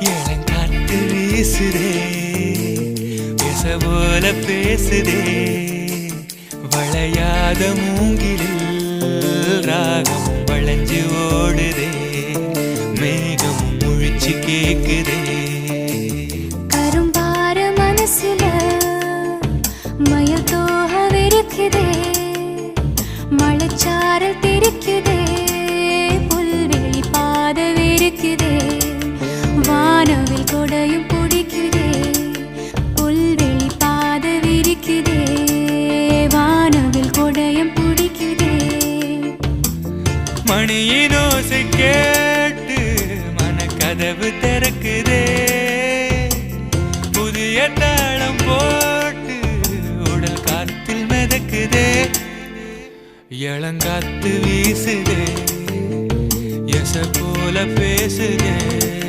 இளங்காத்து வீசுதே பேச போல பேசுதே வளையாத மூங்கிலில் ராகம் வளைஞ்சு ஓடுதே மேகம் முழிச்சு கேக்குதே கரும்பார மனசுல மயில் தோகவிருக்குதே மழைச்சாரல் தெரிக்குதே புல்வெளி பாதவிருக்குதே வானவில் கொடையும் பிடிக்குதே புல்வெளி பாதவிருக்குதே வானவில் கொடையும் பிடிக்குதே மணியின் ஓசை கேட்டு மனக்கதவு திறக்குதே புதிய தாளம் போட்டு உடல் காத்தில் மிதக்குதே இளங்காத்து வீசுதே எச போல பேசுதே